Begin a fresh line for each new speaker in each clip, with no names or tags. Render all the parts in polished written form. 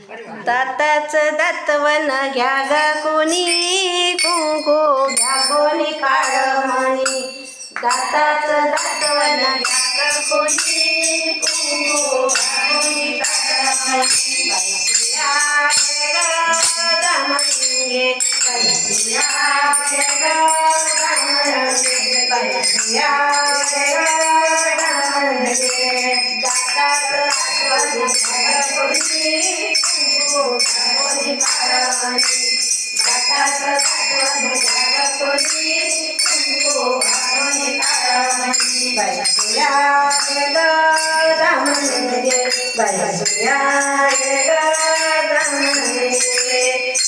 दाताचं दातवन घ्या ग कोणी कुंकू घ्या कोणी काळमणी दाताचं दातवन घ्या ग कोणी कुंकू घ्या कोणी काळमणी बाईया दामणगे बाईया दामणगे बाईया दामणगे दाताचं दातवन घ्या ग कोणी कोणी काळमणी दाताचं दातवन घ्या ग कोणी कुंकू कोणी काळमणी बाईया दामणगे बाईया दामणगे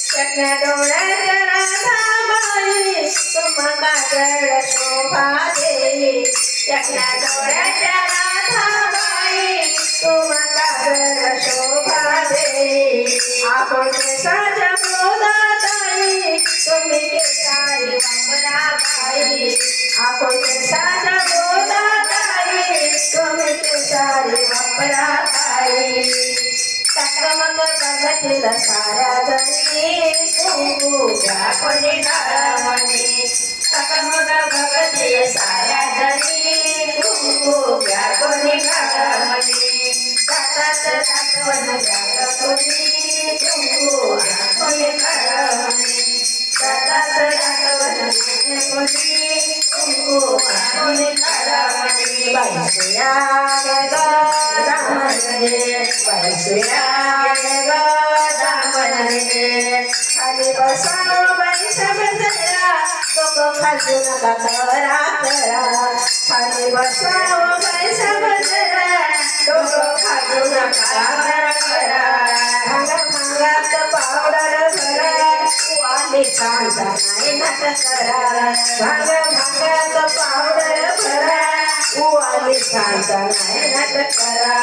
चकल्या डोळ्याच्या राधाबाई तुम्हा काजळ शोभा देई चकल्या डोळ्याच्या राधाबाई तुम्हा काजळ शोभा देई आपण केसाच्या गोदाताई तुम्ही केसारी वापरा बाई आपण केसाच्या गोदाताई तुम्ही केसारी वापरा बाई टकमक बघतील साऱ्या जणी कुंकू घ्या कोणी काळमणी टकमक बघतील साऱ्या जणी कुंकू घ्या कोणी काळमणी दाताचं दातवन घ्या कोणी कुंकू घ्या कोणी काळमणी दाताचं दातवन घ्या कोणी कुंकू घ्या कोणी काळमणी बाईया दामणगे बाईया दामणगे खाली बसाव बाई सगळ्या डोकं खाजू नका करा करा खाली बसाव बाई सगळ्या डोकं खाजू नका करा करा भांगात पावडर भरा वाली शांत नाही नाट करा भांगात पावडर भरा वाली शांत नाही नाट करा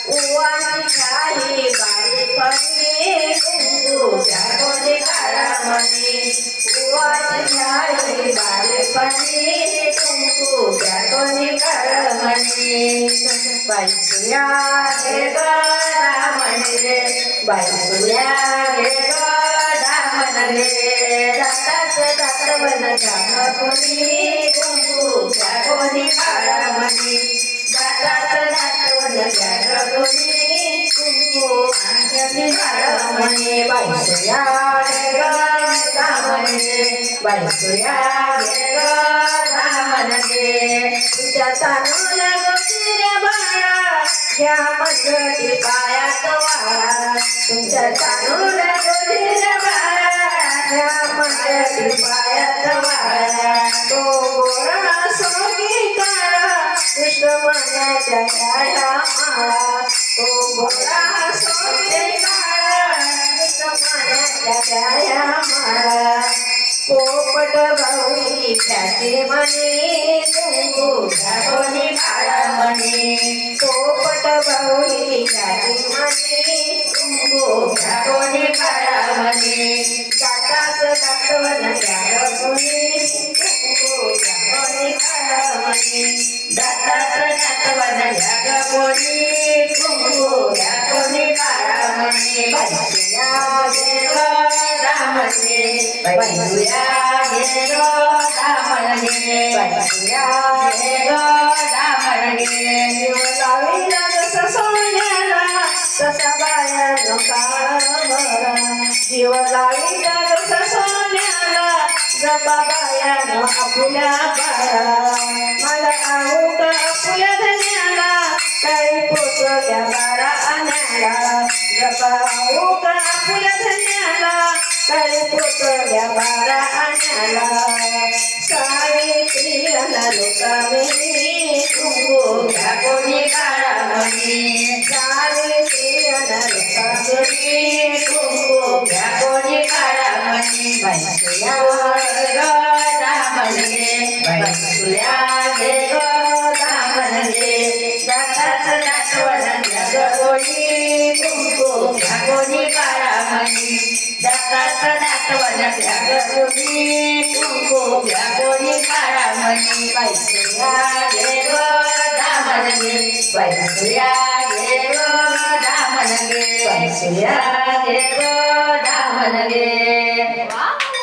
उवाची शाही बाई पणी कुंकू घ्या कोणी काळमणी उवाची शाही बाई पणी कुंकू घ्या कोणी काळमणी बाईया घे ग दामणगे बाईया घे ग दामणगे दाताचं दातवन घ्या कोणी कुंकू घ्या कोणी काळमणी दाताचं दातवन घ्या कोणी कुंकू घ्या काळमणी बाईया घे ग दामणगे बाईया घे ग दामणगे तुझ्या तांदूळ गोचिऱ्या बाळा घ्या मंगळी पायात वाळा तुमच्या तांदूळ गोचिऱ्या बाळा घ्या मंगळी पायात वाळा तो गोरा सोगी काळा कृष्णमण्याच्या काळ्या माळा तो गोरा सोगी काळा कृष्णमण्याच्या काळ्या माळा पोपट भाऊली ख्याती म्हणे कुंकू घ्या कोणी काळमणी पोपट भाऊली ख्याती म्हणे कुंकू घ्या कोणी काळमणी दाताचं दातवन घ्या कोणी कुंकू घ्या कोणी काळमणी दाताचं दातवन घ्या कोणी कुंकू घ्या कोणी काळमणी बाईया घे ग दामणगे बाईया घे ग दामणगे बाईया घे ग दामणगे जीव लावीला जसं सोन्याला तसा बायानो काळभरा जीव लावीला जसं सोन्याला जपा बायानो आपुल्या बाळा मला आवू ग आपुल्या धन्याला काही पोचल्या बारा आण्याला जपा आवू ग आपुल्या धन्याला काही पोचल्या बारा आण्याला सावित्री लोकामेनी कुंकू घ्या कोणी काळमणी सावित्री लोकामेनी कुंकू घ्या कोणी काळमणी बाईया घे ग दामणगे बाईया घे ग दामणगे दाताचं दातवन घ्या कोणी कुंकू घ्या
कोणी काळामणी दत्ताच नातवन त्यागुनी कुंकू घ्या कोणी काळामणी पैसुया गे ग दामन गे पैसुया गे ग दामन गे पैसुया गे ग दामन गे